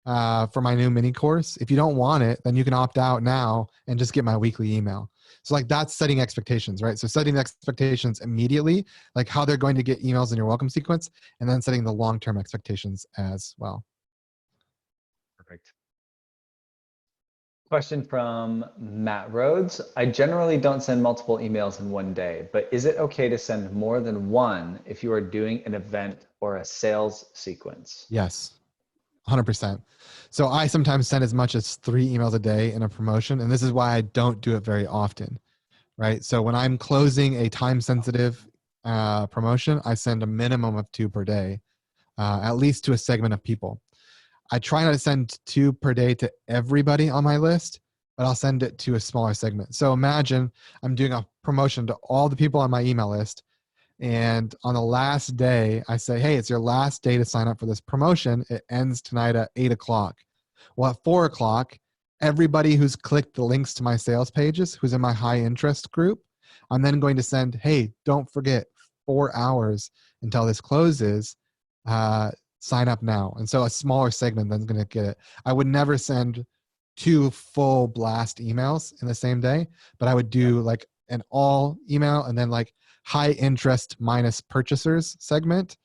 for my new mini course. If you don't want it, then you can opt out now and just get my weekly email. So like that's setting expectations, right? So setting the expectations immediately, like how they're going to get emails in your welcome sequence, and then setting the long-term expectations as well. Perfect. Question from Matt Rhodes. I generally don't send multiple emails in one day, but is it okay to send more than one if you are doing an event or a sales sequence? Yes, 100%. So I sometimes send as much as 3 emails a day in a promotion, and this is why I don't do it very often, right? So when I'm closing a time-sensitive promotion, I send a minimum of 2 per day, at least to a segment of people. I try not to send 2 per day to everybody on my list, but I'll send it to a smaller segment. So imagine I'm doing a promotion to all the people on my email list. And on the last day, I say, hey, it's your last day to sign up for this promotion. It ends tonight at 8:00. Well, at 4:00, everybody who's clicked the links to my sales pages, who's in my high interest group, I'm then going to send, hey, don't forget 4 hours until this closes. Sign up now. And so a smaller segment then's going to get it. I would never send 2 full blast emails in the same day, but I would do like an all email and then like high interest minus purchasers segment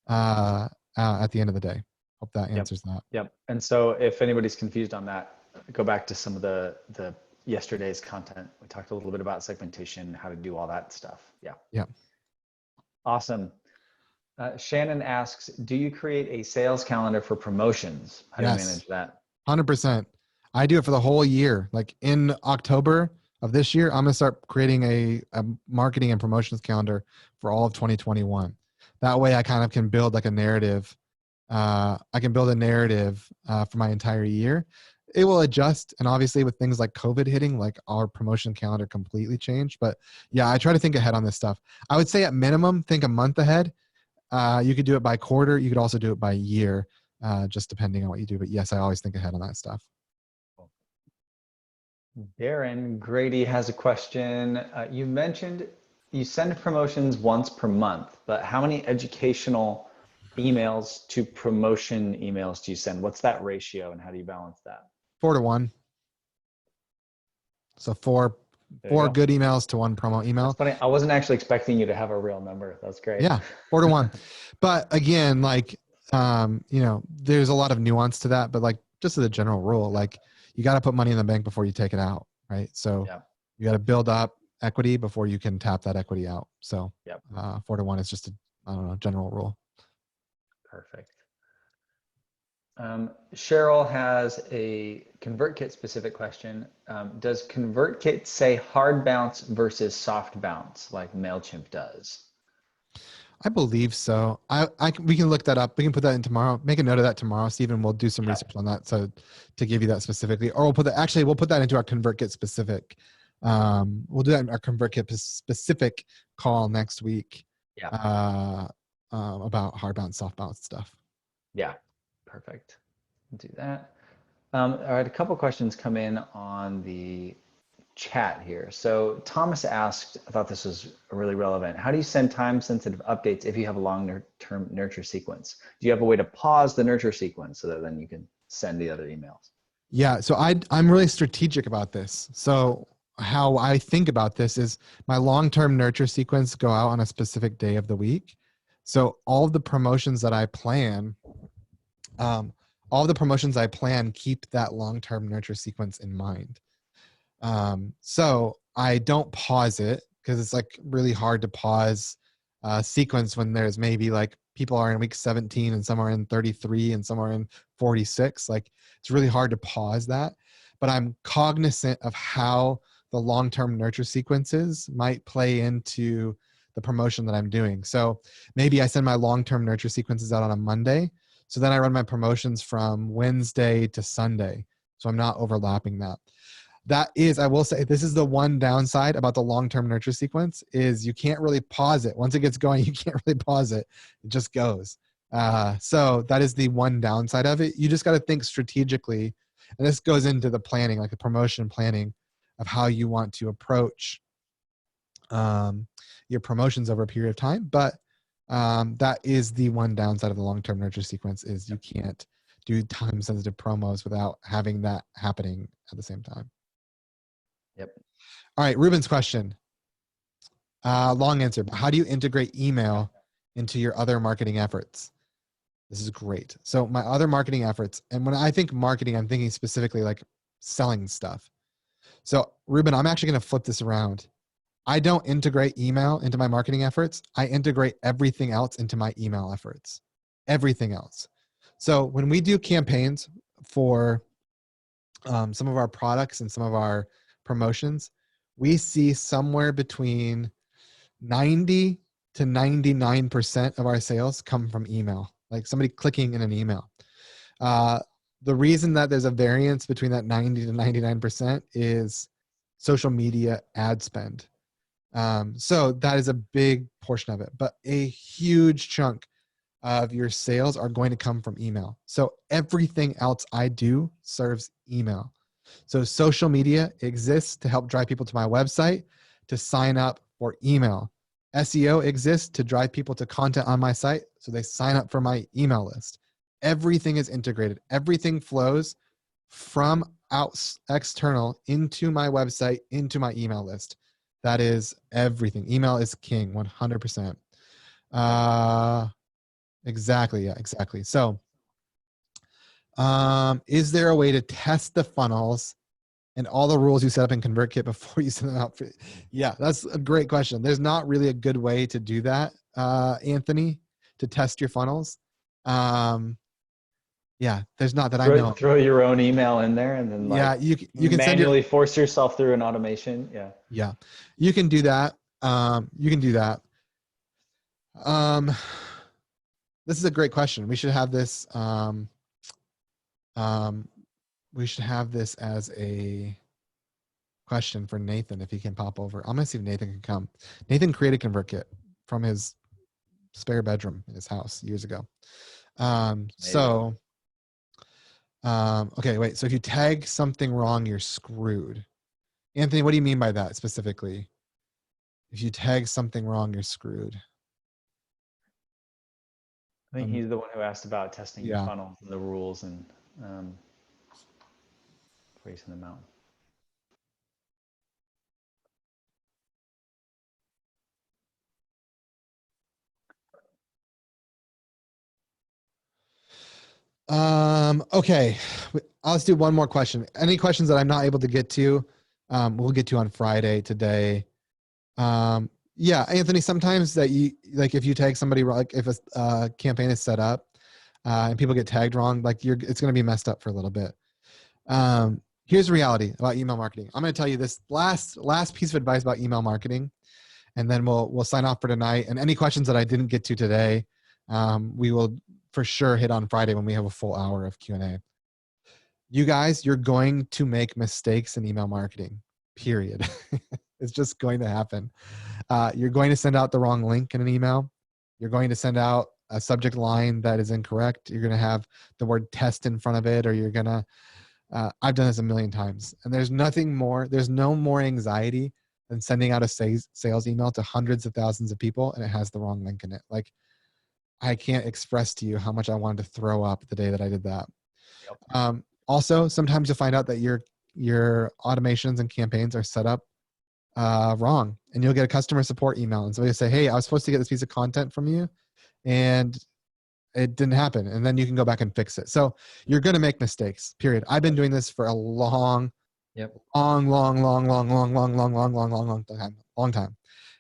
at the end of the day. Hope that answers that. Yep. And so if anybody's confused on that, go back to some of the yesterday's content. We talked a little bit about segmentation, how to do all that stuff. Yeah. Awesome. Shannon asks, do you create a sales calendar for promotions? How do you manage that? 100%. I do it for the whole year. Like in October of this year, I'm going to start creating a marketing and promotions calendar for all of 2021. That way I kind of can build like a narrative. I can build a narrative for my entire year. It will adjust. And obviously with things like COVID hitting, like our promotion calendar completely changed. But yeah, I try to think ahead on this stuff. I would say at minimum, think a month ahead. You could do it by quarter. You could also do it by year, just depending on what you do. But yes, I always think ahead on that stuff. Darren Grady has a question. You mentioned you send promotions once per month, but how many educational emails to promotion emails do you send? What's that ratio and how do you balance that? 4-to-1. So four good emails to 1 promo email. That's funny. I wasn't actually expecting you to have a real number. That's great. Yeah, 4-to-1. But again, like, there's a lot of nuance to that, but like just as a general rule, like you got to put money in the bank before you take it out, right? So you got to build up equity before you can tap that equity out. So 4-to-1 is just a general rule. Perfect. Cheryl has a ConvertKit specific question. Does ConvertKit say hard bounce versus soft bounce like MailChimp does? I believe so. We can look that up. We can put that in tomorrow. Make a note of that tomorrow, Stephen. We'll do some research on that. So to give you that specifically, or we'll put that into our ConvertKit specific. We'll do that in our ConvertKit specific call next week. Yeah. About hardbound, softbound stuff. Yeah. Perfect. Do that. All right. A couple questions come in on the chat here. So Thomas asked, I thought this was really relevant. How do you send time-sensitive updates if you have a long-term nurture sequence? Do you have a way to pause the nurture sequence so that then you can send the other emails? Yeah, so I'm really strategic about this. So how I think about this is my long-term nurture sequence go out on a specific day of the week. So all of the promotions that I plan, keep that long-term nurture sequence in mind. So I don't pause it because it's like really hard to pause a sequence when there's maybe like people are in week 17 and some are in 33 and some are in 46. Like it's really hard to pause that, but I'm cognizant of how the long-term nurture sequences might play into the promotion that I'm doing. So maybe I send my long-term nurture sequences out on a Monday. So then I run my promotions from Wednesday to Sunday. So I'm not overlapping that. That is, I will say, this is the one downside about the long-term nurture sequence is you can't really pause it. Once it gets going, you can't really pause it. It just goes. So that is the one downside of it. You just got to think strategically, and this goes into the planning, like the promotion planning of how you want to approach your promotions over a period of time. But that is the one downside of the long-term nurture sequence is you can't do time-sensitive promos without having that happening at the same time. Yep. All right, Ruben's question. Long answer, but how do you integrate email into your other marketing efforts? This is great. So my other marketing efforts, and when I think marketing, I'm thinking specifically like selling stuff. So Ruben, I'm actually going to flip this around. I don't integrate email into my marketing efforts. I integrate everything else into my email efforts. Everything else. So when we do campaigns for some of our products and some of our promotions, we see somewhere between 90 to 99% of our sales come from email, like somebody clicking in an email. The reason that there's a variance between that 90 to 99% is social media ad spend. So that is a big portion of it, but a huge chunk of your sales are going to come from email. So everything else I do serves email. So social media exists to help drive people to my website to sign up for email. SEO exists to drive people to content on my site so they sign up for my email list. Everything is integrated. Everything flows from external into my website, into my email list. That is everything. Email is king, 100%. Exactly. Yeah, exactly. So, is there a way to test the funnels and all the rules you set up in ConvertKit before you send them out? Yeah, that's a great question. There's not really a good way to do that, Anthony, to test your funnels. Yeah, there's not that I know. Throw your own email in there and then Yeah, you can manually force yourself through an automation. Yeah. Yeah, you can do that. You can do that. This is a great question. We should have this. We should have this as a question for Nathan if he can pop over. I'm gonna see if Nathan can come. Nathan created ConvertKit from his spare bedroom in his house years ago. Okay, wait. So if you tag something wrong, you're screwed. Anthony, what do you mean by that specifically? If you tag something wrong, you're screwed. I think he's the one who asked about testing your Yeah. funnels and the rules and raising them out. Okay, let's do one more question. Any questions that I'm not able to get to, we'll get to on Friday today. Yeah, Anthony, sometimes that you, like if you tag somebody, like if a campaign is set up and people get tagged wrong, like it's going to be messed up for a little bit. Here's the reality about email marketing. I'm going to tell you this last piece of advice about email marketing. and then we'll sign off for tonight. And any questions that I didn't get to today, we will for sure hit on Friday when we have a full hour of Q&A. You guys, you're going to make mistakes in email marketing, period. It's just going to happen. You're going to send out the wrong link in an email. You're going to send out a subject line that is incorrect. You're going to have the word test in front of it, or you're going to, I've done this a million times. And there's no more anxiety than sending out a sales email to hundreds of thousands of people and it has the wrong link in it. Like, I can't express to you how much I wanted to throw up the day that I did that. Yep. Also, sometimes you'll find out that your automations and campaigns are set up wrong, and you'll get a customer support email, and somebody will say, hey, I was supposed to get this piece of content from you and it didn't happen. And then you can go back and fix it. So you're going to make mistakes, period. I've been doing this for a long time.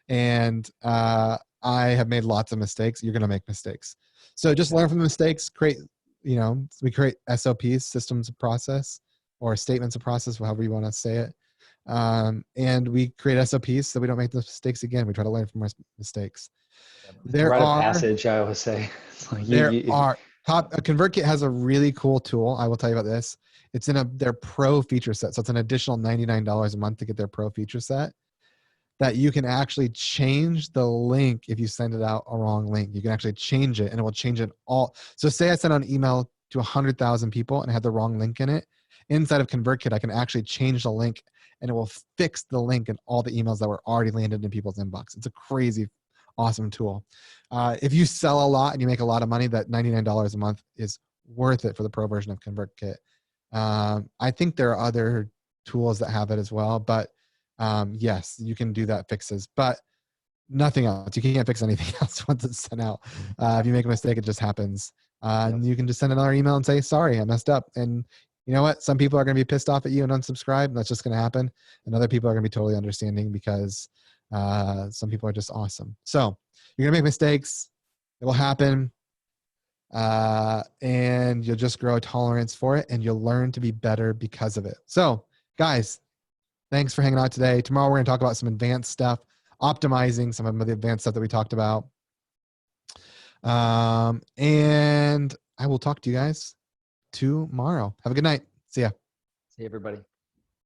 And I have made lots of mistakes. You're going to make mistakes. So just learn from the mistakes, we create SOPs, systems of process, or statements of process, however you want to say it. And we create SOPs so we don't make those mistakes again. We try to learn from our mistakes. Rite of passage, I always say. It's like ConvertKit has a really cool tool. I will tell you about this. It's in their pro feature set. So it's an additional $99 a month to get their pro feature set, that you can actually change the link if you send it out a wrong link. You can actually change it and it will change it all. So say I sent out an email to 100,000 people and it had the wrong link in it. Inside of ConvertKit, I can actually change the link and it will fix the link in all the emails that were already landed in people's inbox. It's a crazy, awesome tool. If you sell a lot and you make a lot of money, that $99 a month is worth it for the pro version of ConvertKit. I think there are other tools that have it as well, but yes, you can do that fixes, but nothing else. You can't fix anything else once it's sent out. If you make a mistake, it just happens. And you can just send another email and say, sorry, I messed up. And you know what? Some people are going to be pissed off at you and unsubscribe. And that's just going to happen. And other people are going to be totally understanding because some people are just awesome. So you're going to make mistakes. It will happen. And you'll just grow a tolerance for it and you'll learn to be better because of it. So guys, thanks for hanging out today. Tomorrow, we're going to talk about some advanced stuff, optimizing some of the advanced stuff that we talked about. And I will talk to you guys tomorrow. Have a good night. See ya. See everybody.